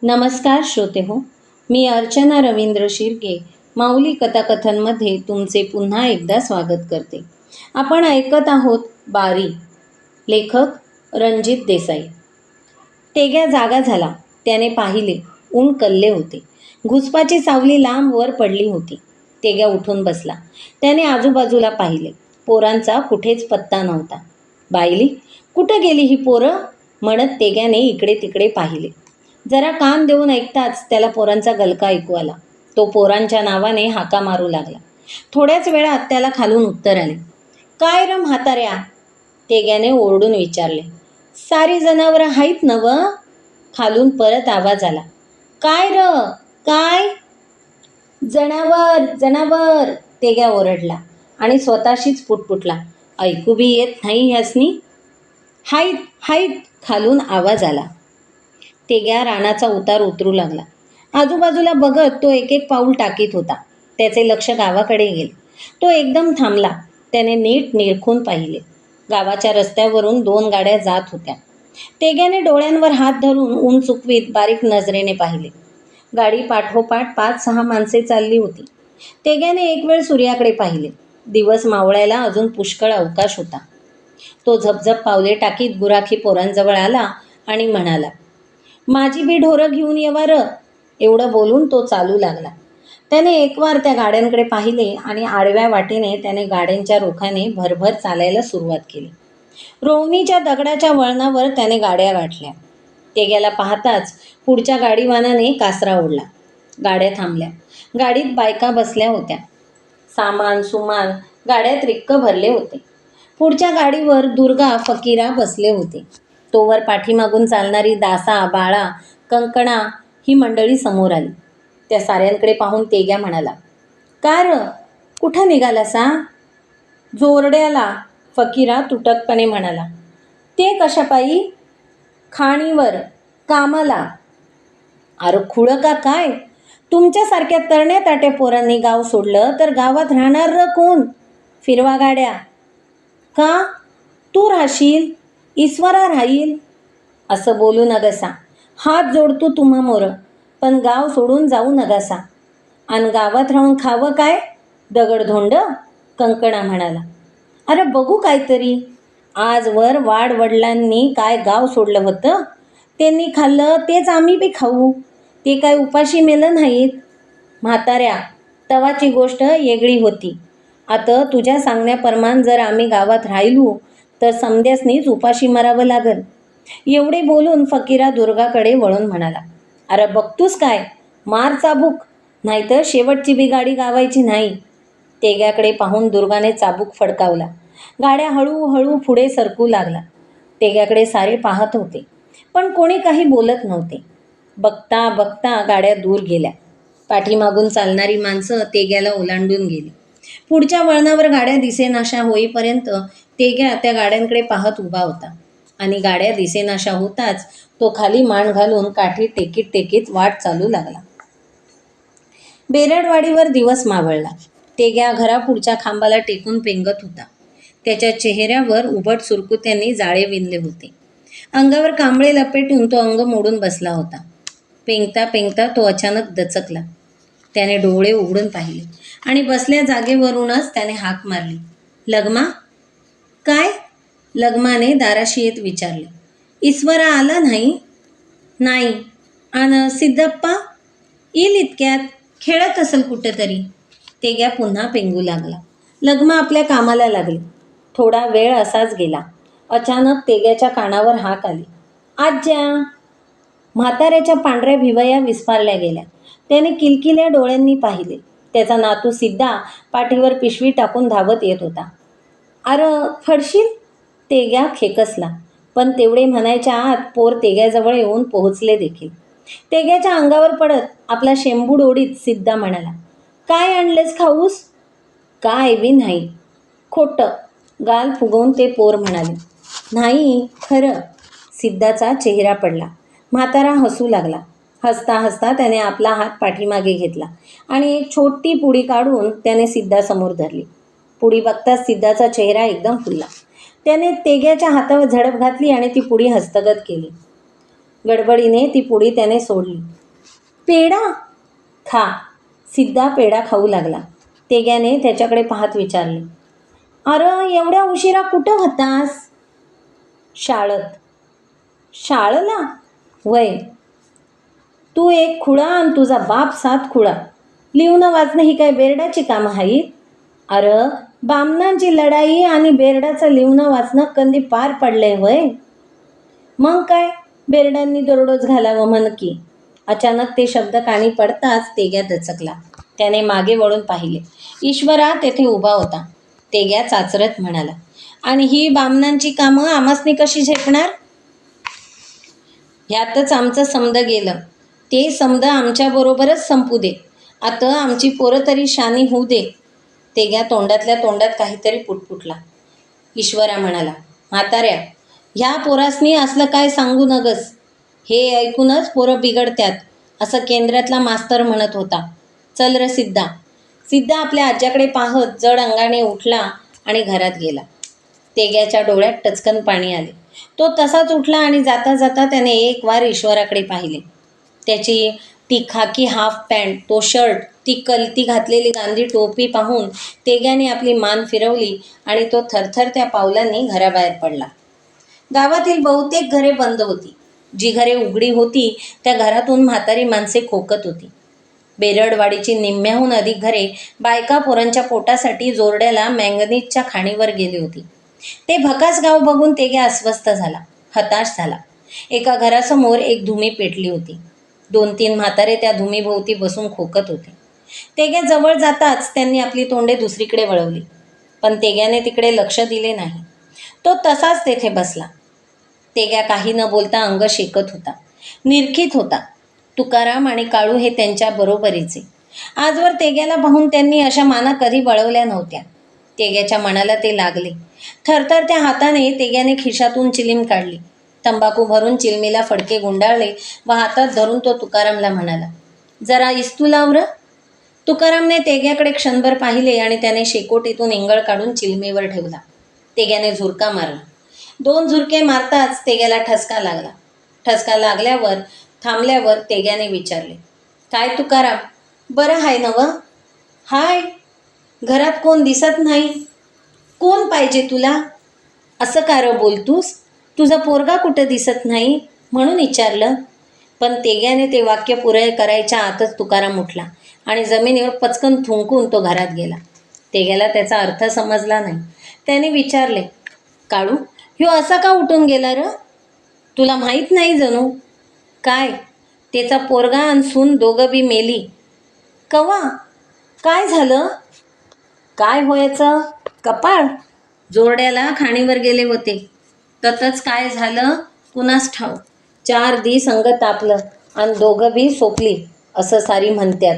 नमस्कार श्रोते हो, मी अर्चना रवींद्र शिर्के माऊली कथाकथनमध्ये तुमचे पुन्हा एकदा स्वागत करते. आपण ऐकत आहोत बारी. लेखक रणजित देसाई. तेग्या जागा झाला. त्याने पाहिले, ऊन कल्ले होते. घुसपाची सावली लांब वर पडली होती. तेग्या उठून बसला. त्याने आजूबाजूला पाहिले. पोरांचा कुठेच पत्ता नव्हता. बायली, कुठं गेली ही पोरं म्हणत तेग्याने इकडे तिकडे पाहिले. जरा कान देऊन ऐकताच त्याला पोरांचा गलका ऐकू आला. तो पोरांच्या नावाने हाका मारू लागला. थोड्याच वेळात त्याला खालून उत्तर आले. काय र म्हाताऱ्या, तेग्याने ओरडून विचारले. सारी जनावरं आहेत नव? खालून परत आवाज आला. काय र, काय? जनावर जनावर, तेग्या ओरडला आणि स्वतःशीच पुटपुटला. ऐकू बी येत नाही ह्यासनी? हाईत हाईत, खालून आवाज आला. तेग्या रानाचा उतार उतरू लागला. आजूबाजूला बघत तो एक एक पाऊल टाकीत होता. त्याचे लक्ष गावाकडे गेले. तो एकदम थांबला. त्याने नीट निरखून पाहिले. गावाच्या रस्त्यावरून 2 गाड्या जात होत्या. तेग्याने डोळ्यांवर हात धरून ऊन चुकवीत बारीक नजरेने पाहिले. गाडी पाठोपाठ 5-6 माणसे चालली होती. तेग्याने एक वेळ सूर्याकडे पाहिले. दिवस मावळायला अजून पुष्कळ अवकाश होता. तो झपझप पावले टाकीत गुराखी पोरांजवळ आला आणि म्हणाला, माझी बी ढोरं घेऊन येवा र. एवढं बोलून तो चालू लागला. त्याने एकवार त्या गाड्यांकडे पाहिले आणि आडव्या वाटेने त्याने गाड्यांच्या रोखाने भरभर चालायला सुरुवात केली. रोवणीच्या दगडाच्या वळणावर त्याने गाड्या गाठल्या. तेग्याला पाहताच पुढच्या गाडीवानाने कासरा ओढला. गाड्या थांबल्या. गाडीत बायका बसल्या होत्या. सामान सुमान गाड्यात रिक्क भरले होते. पुढच्या गाडीवर दुर्गा फकीरा बसले होते. तोवर पाठीमागून चालणारी दासा, बाळा, कंकणा ही मंडळी समोर आली. त्या साऱ्यांकडे पाहून तेग्या म्हणाला, का र, कुठं निघालासा? जोरड्याला, फकीरा तुटकपणे म्हणाला. ते कशापायी? खाणीवर, कामाला. अरे खुळं का काय? तुमच्यासारख्या तरण्या ताट्या पोरांनी गाव सोडलं तर गावात राहणार र कोण? फिरवा गाड्या. का? तू राहशील, ईश्वरा राहील. असं बोलू नगसा. हात जोडतो तुम्हा मोर, पण गाव सोडून जाऊ नगासा. आणि गावात राहून खावं काय? दगडधोंड, कंकणा म्हणाला. अरे बघू काहीतरी. आजवर वाडवडिलांनी काय गाव सोडलं होतं? त्यांनी खाल्लं तेच आम्ही बी खाऊ. ते काय उपाशी मेलं नाहीत. म्हाताऱ्या, तवाची गोष्ट वेगळी होती. आता तुझ्या सांगण्याप्रमाण जर आम्ही गावात राहिलो तर समद्यासनीच उपाशी मरावं लागल. एवढे बोलून फकीरा दुर्गाकडे वळून म्हणाला, अरे बघतोस काय? मार चाबूक, नाहीतर शेवटची बी गाडी गावायची नाही. तेग्याकडे पाहून दुर्गाने चाबूक फडकावला. गाड्या हळूहळू पुढे सरकू लागला. तेग्याकडे सारे पाहत होते, पण कोणी काही बोलत नव्हते. बघता बघता गाड्या दूर गेल्या. पाठीमागून चालणारी माणसं तेग्याला ओलांडून गेली. पुढच्या वळणावर गाड्या दिसेनाशा होईपर्यंत तेग्या त्या गाड्यांकडे पाहत उभा होता. आणि गाड्या दिसेनाशा होताच तो खाली मान घालून काठी टेकीत टेकीत वाट चालू लागला. बेरडवाडीवर दिवस मावळला. तेग्या घरापुढच्या खांबाला टेकून पेंगत होता. त्याच्या चेहऱ्यावर उभट सुरकुत्यांनी जाळे विणले होते. अंगावर कांबळे लपेटून तो अंग मोडून बसला होता. पेंगता पेंगता तो अचानक दचकला. त्याने डोळे उघडून पाहिले आणि बसल्या जागेवरूनच त्याने हाक मारली, लगमा. काय? लगमाने दाराशी येत विचारले. ईश्वरा आला नाही? नाही. आणि सिद्धप्पा? येईल इतक्यात, खेळत असेल कुठेतरी. तेग्या पुन्हा पेंगू लागला. लगमा आपल्या कामाला लागली. थोडा वेळ असाच गेला. अचानक तेग्याच्या कानावर हाक आली, आज्या. म्हाताऱ्याच्या पांढऱ्या भिवया विस्फारल्या गेल्या. त्याने किलकिल्या डोळ्यांनी पाहिले. त्याचा नातू सिद्धा पाठीवर पिशवी टाकून धावत येत होता. अरे फडशील, तेग्या खेकसला. पण तेवढे म्हणायच्या आत पोर तेग्याजवळ येऊन पोहोचले देखील. तेग्याच्या अंगावर पडत आपला शेंबूड ओढीत सिद्धा म्हणाला, काय आणलेस खाऊस? काय बी नाही. खोटं, गाल फुगवून ते पोर म्हणाले. नाही, खरं. सिद्धाचा चेहरा पडला. म्हातारा हसू लागला. हसता हसता त्याने आपला हात पाठीमागे घेतला आणि एक छोटी पुडी काढून त्याने सिद्धासमोर धरली. पुडी बघताच सिद्धाचा चेहरा एकदम फुलला. त्याने तेग्याच्या हातावर झडप घातली आणि ती पुडी हस्तगत केली. गडबडीने ती पुडी त्याने सोडली. पेढा खा. सिद्धा पेढा खाऊ लागला. तेग्याने त्याच्याकडे पाहत विचारले, अरे एवढ्या उशिरा कुठं होतास? शाळेत. शाळेला? वय. तू एक खुळा आणि तुझा बाप 7 खुळा. लिहून वाचणं ही काय बेरडाची कामं आहेत? अरे बामणांची लढाई आणि बेरडाचं लिहून वाचणं कधी पार पडलंय वय? मग काय बेरडांनी दररोज घालावं म्हण की. अचानक ते शब्द कानी पडताच तेग्या दचकला. त्याने मागे वळून पाहिले. ईश्वरा तेथे उभा होता. तेग्या चाचरत म्हणाला, आणि ही बामणांची कामं आमासनी कशी झेपणार? ह्यातच आमचं समद गेलं. ते समद आमच्याबरोबरच संपू दे. आता आमची पोरं तरी शानी होऊ दे. तेग्या तोंडातल्या तोंडात काहीतरी पुटपुटला. ईश्वरा म्हणाला, म्हाताऱ्या, ह्या पोरासनी असलं काय सांगू नगस. हे ऐकूनच पोरं बिघडत्यात, असं केंद्रातला मास्तर म्हणत होता. चल र सिद्धा. सिद्धा आपल्या आज्याकडे पाहत जड अंगाने उठला आणि घरात गेला. तेग्याच्या डोळ्यात टचकन पाणी आले. तो तसाच उठला आणि जाता जाता त्याने एक वार ईश्वराकडे पाहिले. त्याची ती खाकी हाफ पॅन्ट, तो शर्ट, ती कलती घातलेली गांधी टोपी पाहून तेग्याने आपली मान फिरवली आणि तो थरथरत्या पावलांनी घराबाहेर पडला. गावातील बहुतेक घरे बंद होती. जी घरे उघडी होती त्या घरातून म्हातारी माणसे खोकत होती. बेरडवाडीची निम्म्याहून अधिक घरे बायका पोरांच्या पोटासाठी जोरड्याला मॅंगनीजच्या खाणीवर गेली होती. ते भकास गाव बघून तेग्या अस्वस्थ झाला, हताश झाला. एका घरासमोर एक धुमी पेटली होती. 2-3 म्हातारे त्या धुमीभोवती बसून खोकत होते. तेग्या जवळ जाताच त्यांनी आपली तोंडे दुसरीकडे वळवली, पण तेग्याने तिकडे लक्ष दिले नाही. तो तसाच तेथे बसला. तेग्या काही न बोलता अंग शेकत होता, निरखीत होता. तुकाराम आणि काळू हे त्यांच्या बरोबरीचे. आजवर तेग्याला पाहून त्यांनी अशा माना कधी वळवल्या नव्हत्या. तेग्याच्या मनाला ते लागले. थरथरत्या हाताने तेग्याने खिशातून चिलीम काढली. तंबाखू भरून चिलमीला फडके गुंडाळले व हातात धरून तो तुकारामला म्हणाला, जरा इस्तू लाव र. तुकारामने तेग्याकडे क्षणभर पाहिले आणि त्याने शेकोटीतून इंगळ काढून चिलमीवर ठेवला. तेग्याने झुरका मारला. 2 झुरके मारताच तेग्याला ठसका लागला. ठसका लागल्यावर थांबल्यावर तेग्याने विचारले, काय तुकाराम, बरं हाय नव? हाय. घरात कोण दिसत नाही. कोण पाहिजे तुला? असं का र बोलतूस? तुझा पोरगा कुठं दिसत नाही म्हणून विचारलं. पण तेग्याने ते वाक्य पुरे करायच्या आतच तुकाराम उठला आणि जमिनीवर पचकन थुंकून तो घरात गेला. तेग्याला त्याचा अर्थ समजला नाही. त्याने विचारले, काळू, ह्यो असा का उठून गेला र? तुला माहीत नाही जणू. काय? त्याचा पोरगा आणि सून दोघं बी मेली. कवा? काय झालं? काय व्हायचं? कपाळ. जोरड्याला खाणीवर गेले होते. ततच काय झालं कुणास ठाव. 4 दिवस अंग तापलं आणि दोघं बी सोपली असं सारी म्हणत्यात.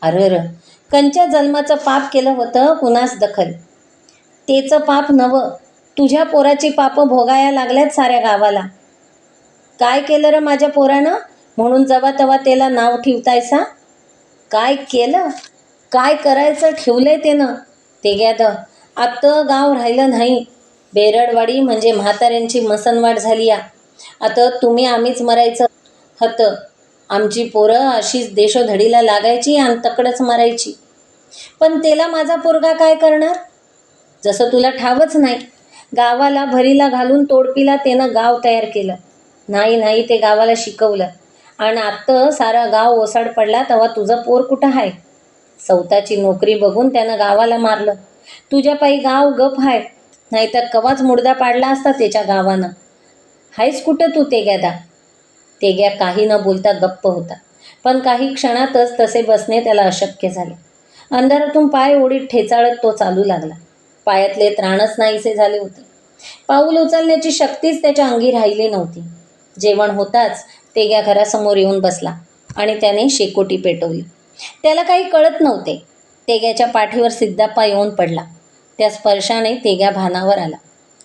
अरे र, कंच्या जन्माचं पाप केलं होतं कुणास दखल. तेचं पाप नवं, तुझ्या पोराची पापं भोगाया लागल्यात साऱ्या गावाला. काय केलं र माझ्या पोरानं म्हणून जवा तवा त्याला नाव ठेवतायसा? काय केलं? काय करायचं ठेवलंय त्यानं? तेग्याद आता गाव राहिलं नाही. बेरडवाडी म्हणजे म्हाताऱ्यांची मसनवाट झाली या. आता तुम्ही आम्हीच मरायचं हतं. आमची पोरं अशीच देशोधडीला लागायची आणि तकडच मरायची. पण त्याला माझा पोरगा काय करणार? जसं तुला ठावच नाही. गावाला भरीला घालून तोडपीला त्यानं गाव तयार केलं. नाही ते गावाला शिकवलं आणि आत्ता सारा गाव ओसाड पडला तेव्हा तुझं पोर कुठं आहे? सौताची नोकरी बघून त्यानं गावाला मारलं. तुझ्या पायी गाव गप आहे, नाहीतर कवाच मुडदा पाडला असता त्याच्या गावानं. हायच कुठं तू तेग्यादा? तेग्या काही न बोलता गप्प होता. पण काही क्षणातच तसे बसणे त्याला अशक्य झाले. अंधारातून पाय ओढीत ठेचाळत तो चालू लागला. पायातले त्राणच नाहीसे झाले होते. पाऊल उचलण्याची शक्तीच त्याच्या अंगी राहिली नव्हती. जेवण होताच तेग्या घरासमोर येऊन बसला आणि त्याने शेकोटी पेटवली. त्याला काही कळत नव्हते. तेग्याच्या पाठीवर सिद्धाप्पा येऊन पडला. त्या स्पर्शाने तेग्या भानावर आला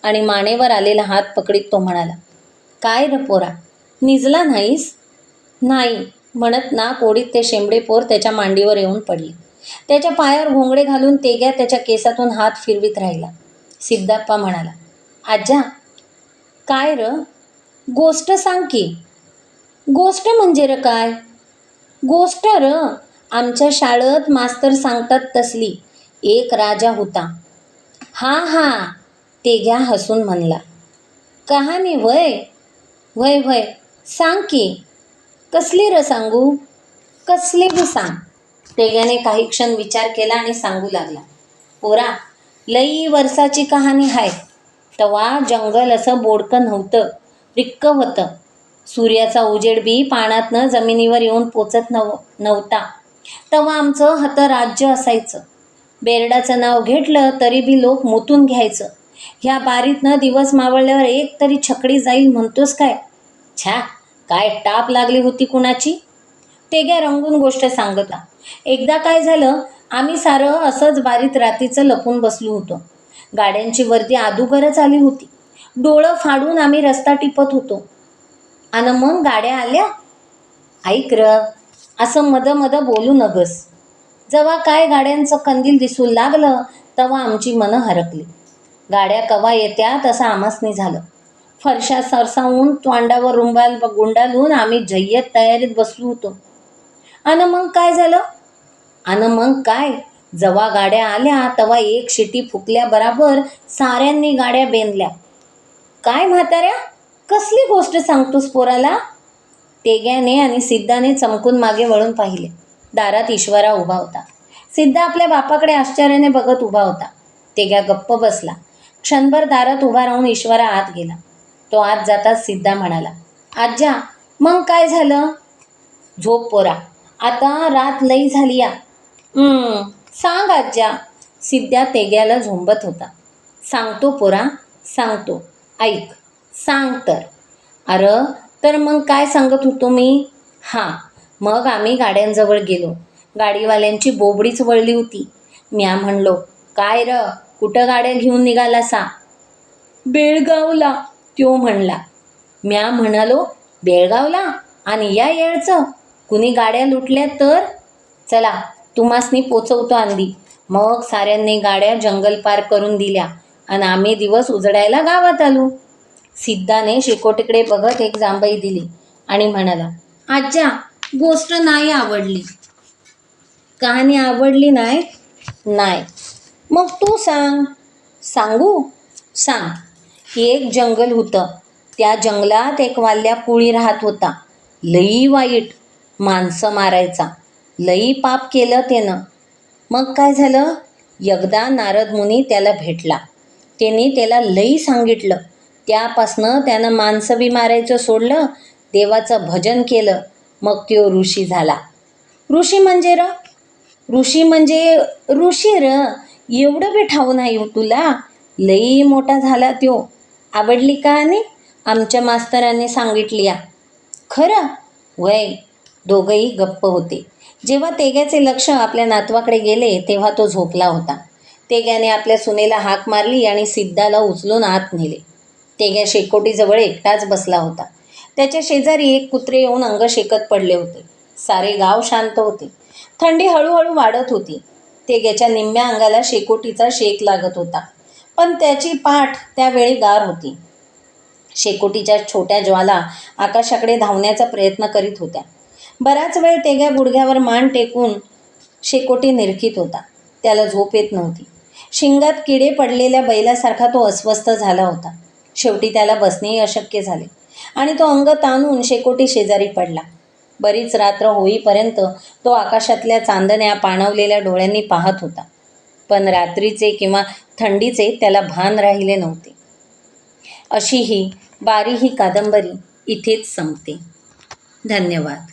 आणि मानेवर आलेला हात पकडीत तो म्हणाला, काय र पोरा, निजला नाहीस? नाही म्हणत नाक ओढीत ते शेंबडे पोर त्याच्या मांडीवर येऊन पडले. त्याच्या पायावर घोंगडे घालून तेग्या त्याच्या केसातून हात फिरवीत राहिला. सिद्धाप्पा म्हणाला, आज्जा. काय र? गोष्ट सांग की. गोष्ट म्हणजे र काय? गोष्ट र आमच्या शाळेत मास्तर सांगतात तसली. एक राजा होता. हा हा, तेग्या हसून म्हणला. कहाणी वय? वय वय, सांग की. कसली र सांगू? कसली बी सांग. तेग्याने काही क्षण विचार केला आणि सांगू लागला. पोरा, लई वर्षाची कहाणी हाय. तवा जंगल असं बोडकं नव्हतं, रिक्क होतं. सूर्याचा उजेड बी पाण्यातनं जमिनीवर येऊन पोचत नव्हता. तवा आमचं हतं राज्य असायचं. बेरडाचं नाव घेतलं तरी बी लोक मुतून घ्यायचं. ह्या बारीतनं दिवस मावळल्यावर एक तरी छकडी जाईल म्हणतोस काय? छ्या, काय टाप लागली होती कुणाची? तेग्या रंगून गोष्ट सांगता. एकदा काय झालं, आम्ही सारं असंच बारीत रात्रीचं लपून बसलो होतो. गाड्यांची वर्दी अदुगरच आली होती. डोळं फाडून आम्ही रस्ता टिपत होतो. आणि मग गाड्या आल्या. ऐक र, असं मध बोलू नगस. जेव्हा काय गाड्यांचं कंदील दिसू लागलं तेव्हा आमची मनं हरकली. गाड्या कवा येत्या तसं आमासनी झालं. फरशा सरसावून तोंडावर रुंबाल गुंडाळून आम्ही जय्यत तयारीत बसलो होतो. आणि मग काय झालं? आणि मग काय, जेव्हा गाड्या आल्या तेव्हा एक शिटी फुकल्या बराबर साऱ्यांनी गाड्या बेंदल्या. काय म्हाताऱ्या, कसली गोष्ट सांगतोस पोराला? तेग्याने आणि सिद्धाने चमकून मागे वळून पाहिले. दारात ईश्वरा उभा होता. सिद्धा आपल्या बापाकडे आश्चर्याने बघत उभा होता. तेग्या गप्प बसला. क्षणभर दारात उभा राहून ईश्वरा आत गेला. तो आत जाताच सिद्धा म्हणाला, आज्या, मग काय झालं? झोप पोरा, आता रात लई झाली या. सांग आज्या. सिद्धा तेग्याला झोंबत होता. सांगतो पोरा, सांगतो. ऐक, सांग तर. अरे, तर मग काय सांगत होतो मी? हां, मग आम्ही गाड्यांजवळ गेलो. गाडीवाल्यांची बोबडीच वळली होती. म्या म्हणलो, काय र, कुठं गाड्या घेऊन निघालासा? बेळगावला, त्यो म्हणला. म्या म्हणालो, बेळगावला? आणि या येळचं? कुणी गाड्या लुटल्या तर? चला, तुम्हासनी पोचवतो आंधी. मग साऱ्यांनी गाड्या जंगल पार करून दिल्या आणि आम्ही दिवस उजडायला गावात आलो. सिद्धाने शेकोटीकडे बघत एक जांभई दिली आणि म्हणाला, आज्या, गोष्ट नाही आवडली. कहाणी आवडली नाही? नाही. मग तू सांग. सांगू? सांग. एक जंगल होतं. त्या जंगलात एक वाल्या कुळी राहत होता. लई वाईट, माणसं मारायचा. लई पाप केलं त्यानं. मग काय झालं? एकदा नारद मुनी त्याला भेटला. त्यांनी त्याला लई सांगितलं. त्यापासनं त्यानं माणसं बी मारायचं सोडलं, देवाचं भजन केलं. मग त्यो ऋषी झाला. ऋषी म्हणजे र? ऋषी म्हणजे ऋषी र. एवढं बी ठाऊ नाही हो तुला? लई मोठा झाला त्यो. आवडली कहाणी? आमच्या मास्तरांनी सांगितली या. खरं? वय. दोघंही गप्प होते. जेव्हा तेग्याचे लक्ष आपल्या नातवाकडे गेले तेव्हा तो झोपला होता. तेग्याने आपल्या सुनेला हाक मारली आणि सिद्धाला उचलून आत नेले. तेग्या शेकोटीजवळ एकटाच बसला होता. त्याच्या शेजारी एक कुत्रे येऊन अंग शेकत पडले होते. सारे गाव शांत होते. थंडी हळूहळू वाढत होती. तेग्याच्या निम्म्या अंगाला शेकोटीचा शेक लागत होता, पण त्याची पाठ त्यावेळी गार होती. शेकोटीच्या छोट्या ज्वाला आकाशाकडे धावण्याचा प्रयत्न करीत होत्या. बराच वेळ तेग्या गुडघ्यावर मान टेकून शेकोटी निरखीत होता. त्याला झोप येत नव्हती. शिंगात किडे पडलेल्या बैलासारखा तो अस्वस्थ झाला होता. शेवटी त्याला बसणेही अशक्य झाले आणि तो अंग ताणून शेकोटी शेजारी पडला. बरीच रात्र होईपर्यंत तो आकाशातल्या चांदण्या पाणवलेल्या डोळ्यांनी पाहत होता, पण रात्रीचे किंवा थंडीचे त्याला भान राहिले नव्हते. अशी ही बारी ही कादंबरी इथेच संपते. धन्यवाद.